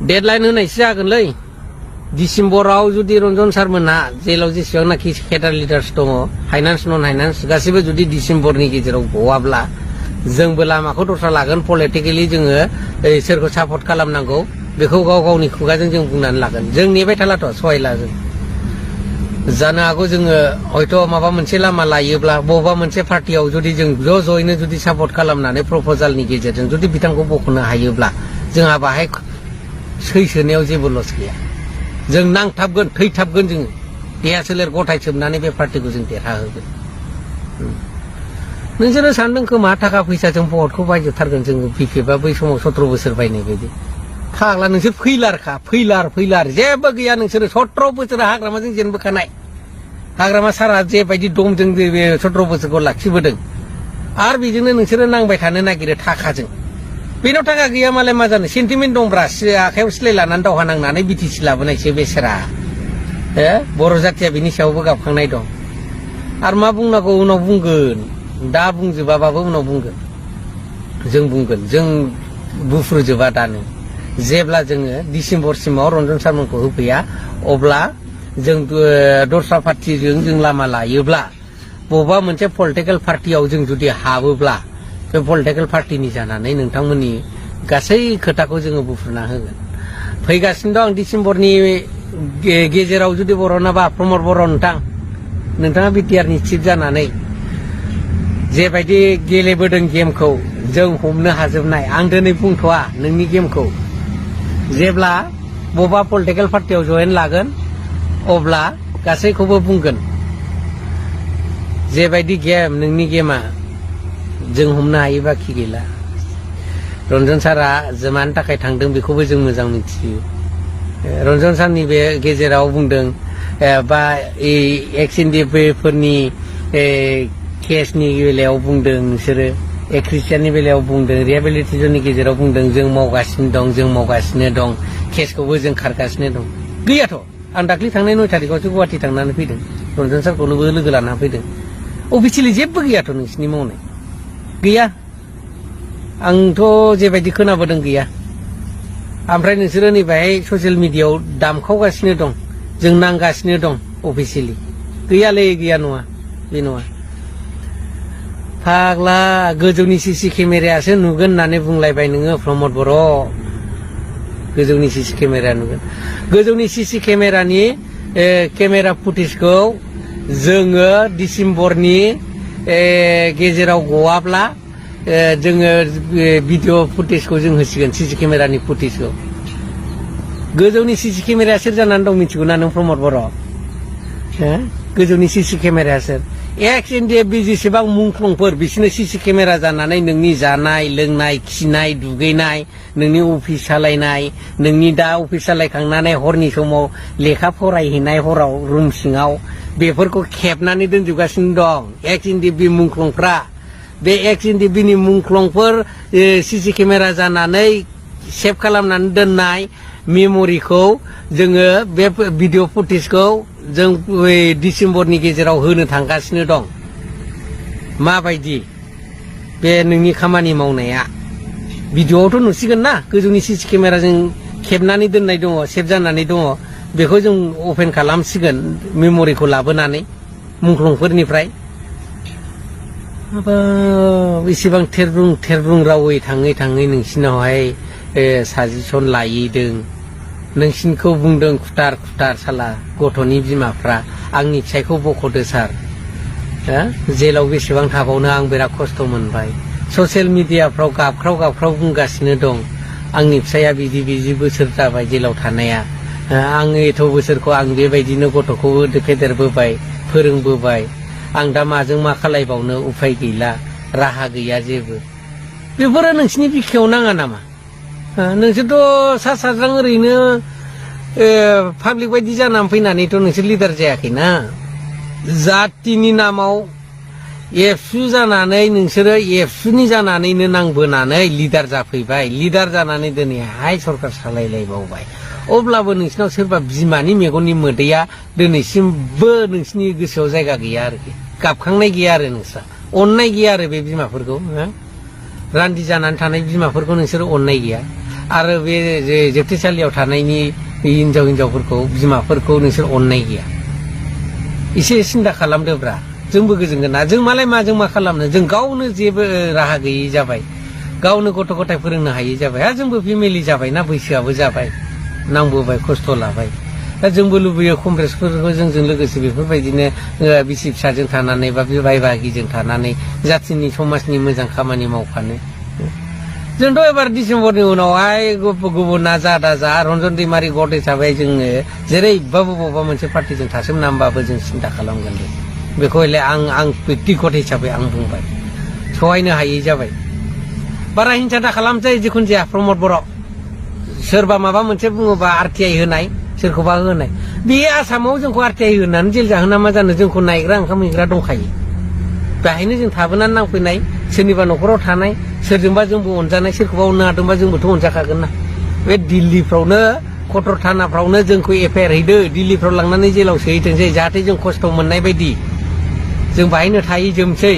deadline होनायसो जागोनलै डिसेम्बराव जुदि रन्जन सारमोनहा जेलाव जेसेबांनाखि केडार लिडार्स दङ फाइनान्स नन फाइनान्स गासैबो जुदि डिसेम्बरनि गेजेराव गवाब्ला जोंबो लामाखौ दस्रा लागोन पलिटिकेलि जोङो सोरखौ सापर्ट खालामनांगौ बेखौ गाव गावनि खुगाजों जों बुंनानै लागोन जों नेबाय थालाथ' सहायला जों जानो हागौ जोङो हयथ' माबा मोनसे लामा लायोब्ला बबेबा मोनसे पार्टियाव जुदि जों ज' ज'यैनो जुदि सापर्ट खालामनानै प्रप'जालनि गेजेरजों जुदि बिथांखौ बख'नो हायोब्ला जोंहा बाहाय सैसोनायाव जेबो लस गैया जों नांथाबगोन थैथाबगोन जोङो देहा सोलेर गथाय सोबनानै बे पार्टिखौ जों देरहाहोगोन नोंसोरो सानदों खोमा थाखा फैसाजों भटखौ बायजोबथारगोन जोङो बिपिएफआ बै समाव 17 बोसोर बायनाय बायदि फाग्ला नोंसोर फैलार जेबो गैया नोंसोरो 17 बोसोर हाग्रामाजों जेनबोखानाय हाग्रामा सारा जेबायदि दम जों बे 17 बोसोरखौ लाखिबोदों आरो बेजोंनो नोंसोरो नांबाय थानो नागिरो थाखाजों बेनाव थाखा गैया मालाय मा जानो सेन्टिमेन्ट दंब्रा आखायाव सिलाय लानानै दावहा नांनानै बिटिसि लाबोनायसो बेसेरा बर' जाथिया बिनि सायावबो गाबखांनाय दं आरो मा बुंनांगौ उनाव बुंगोन दा बुंजोबाबाबो उनाव बुंगोन जों बुफ्रुजोबा दानो जेब्ला जोङो डिसेम्बरसिमाव रन्जन सारमोनखौ होफैया अब्ला जों दस्रा पार्टिजों जों लामा लायोब्ला बबेबा मोनसे पलिटिकेल पार्टियाव जों जुदि हाबोब्ला बे पलिटिकेल पार्टिनि जानानै नोंथांमोननि गासै खोथाखौ जोङो बुफ्रुना होगोन फैगासिनो दं डिसेम्बरनि गेजेराव जुदि बर'नाबा प्रमद बर' नोंथाङा बिटिआरनि चिफ जानानै जेबायदि गेलेबोदों गेमखौ जों हमनो हाजोबनाय आं दिनै बुंथ'आ नोंनि गेमखौ जेब्ला बबेबा पलिटिकेल पार्टियाव जयेन लागोन अब्ला गासैखौबो बुंगोन जेबायदि गेम नोंनि गेमा जों हमनो हायोबा खि गैला रन्जन सारा मानि थाखाय थांदों बेखौबो जों मोजां मिथियो रन्जन सारनि बे गेजेराव बुंदों बा एक्स एनडिएफफोरनि केसनि बेलायाव बुंदों नोंसोरो ख्रिस्टियाननि बेलायाव बुंदों रिहेबिलिटेसननि गेजेराव बुंदों जों मावगासिनो दं केसखौबो जों खारगासिनो दं गैयाथ' आं दाख्लै थांनाय 9 थारिखआवसो गुवाहाटि थांनानै फैदों रन्जन सारखौनोबो लोगो लाना फैदों अफिसियेलि जेबो गैयाथ' नोंसिनि मावनाय गैया आंथ' जेबायदि खोनाबोदों गैया ओमफ्राय नोंसोरो नैबेहाय ससियेल मिडियायाव दामखावगासिनो दं जों नांगासिनो दं अफिसियेलि गैयालै गैया नङा बे नङा फाग्ला गोजौनि सिसि केमेरायासो नुगोन होननानै बुंलायबाय नोङो प्रमद बर' गोजौनि सिसि केमेरा नुगोन गोजौनि सिसि केमेरानि केमेरा फुटेजखौ जोङो डिसेम्बरनि गेजेराव गवाब्ला जोङो भिडिअ फुटेजखौ जों होसिगोन सिसि केमेरानि फुटेजखौ गोजौनि सिसि केमेराया सोर जानानै दं मिथिगौ ना नों प्रमद बर' गोजौनि सिसि केमेराया सोर एक्स एनडिएफबि जेसेबां मुंख्लंफोर बिसोरनो सिसि केमेरा जानानै नोंनि जानाय लोंनाय खिनाय दुगैनाय नोंनि अफिस सालायनाय नोंनि दा अफिस सालायखांनानै हरनि समाव लेखा फरायहैनाय हराव रुम सिङाव बेफोरखौ खेबनानै दोनजोबगासिनो दं एक्स एनडिएफबि मुंख्लंफ्रा बे एक्स एनडिएफबिनि मुंख्लंफोर सिसि केमेरा जानानै सेभ खालामनानै दोननाय मेम'रिखौ जोङो बे भिडिअ फुटेजखौ जों डिसेम्बरनि गेजेराव होनो थांगासिनो दं माबायदि बे नोंनि खामानि मावनाया भिडिअआवथ' नुसिगोन ना गोजौनि सिसि केमेराजों खेबनानै दोननाय दङ सेभ जानानै दङ बेखौ जों अपेन खालामसिगोन मेम'रिखौ लाबोनानै मुंख्लंफोरनिफ्राय बेसेबां थेरब्रुं रावै थाङै नोंसिनावहाय साजेसन लायैदों नोंसिनिखौ बुंदों खुथार साला गथ'नि बिमाफ्रा आंनि फिसायखौ बख'दो सार जेलाव बेसेबां थाबावनो आं बिराद खस्थ' मोनबाय ससियेल मिडियाफ्राव गाबख्राव बुंगासिनो दं आंनि फिसाया बिदि बोसोर जाबाय जेलाव थानाया आं एथ' बोसोरखौ आं बेबायदिनो गथ'खौबो फेदेरबोबाय फोरोंबोबाय आं दा माजों मा खालायबावनो उफाय गैला राहा गैया जेबो बेफोरो नोंसिनि बिखायाव नाङा नामा नोंसोरथ' सा साज्रां ओरैनो पाब्लिक बायदि जानानै फैनानैथ' नोंसोर लिडार जायाखैना जातिनि नामाव एबसु जानानै नोंसोरो एबसुनि जानानैनो नांबोनानै लिडार जाफैबाय लिडार जानानै दिनैहाय सरकार सालायलायबावबाय अब्लाबो नोंसिनाव सोरबा बिमानि मेगननि मोदैया दिनैसिमबो नोंसिनि गोसोआव जायगा गैया आरोखि गाबखांनाय गैया आरो नोंस्रा अननाय गैया आरो बे बिमाफोरखौ रान्दि जानानै थानाय बिमाफोरखौ नोंसोरो अननाय गैया आरो बे जोबथेसालियाव थानायनि हिनजावफोरखौ बिमाफोरखौ नोंसोर अननाय गैया एसे सिन्था खालामदोब्रा जोंबो गोजोनगोन ना जों मालाय माजों मा खालामनो जों गावनो जेबो राहा गैयै जाबाय गावनो गथ' गथाय फोरोंनो हायै जाबाय हा जोंबो फेमिलि जाबायना बैसोआबो जाबाय नांबोबाय खस्थ' लाबाय दा जोंबो लुबैयो कमरेडसफोरखौ जोंजों लोगोसे बेफोरबायदिनो बिसि फिसाजों थानानै बा बाय बाहागिजों थानानै जाथिनि समाजनि मोजां खामानि मावफानो जोंथ' एबार डिसेम्बरनि उनावहाय गुबुना जा दा जा रन्जन दैमारि गद हिसाबै जोङो जेरैबाबो बबेबा मोनसे पार्टिजों थासोमना होमबाबो जों सिन्था खालामगोन दे बेखौ हले आं बेक्तिगत हिसाबै आं बुंबाय सहायनो हायै जाबाय बारा हिंसा दा खालामसै जिखुनु जाया प्रमद बर' सोरबा माबा मोनसे बुङोबा RTI होनाय सोरखौबा होनाय बे आसामाव जोंखौ RTI होनानै जेल जाहोना मा जानो जोंखौ नायग्रा ओंखाम हैग्रा दंखायो बेहायनो जों थाबोनानै नांफैनाय सोरनिबा न'खराव थानाय सोरजोंबा जोंबो अनजानाय सोरखौबा अननो हादोंबा जोंबोथ' अनजाखागोन ना बे दिल्लीफ्रावनो कटर थानाफ्रावनो जोंखौ FIR हैदो दिल्लीफ्राव लांनानै जेलाव सोहैथोंसै जाहाथे जों खस्थ' मोननाय बायदि जों बाहायनो थाहैजोबसै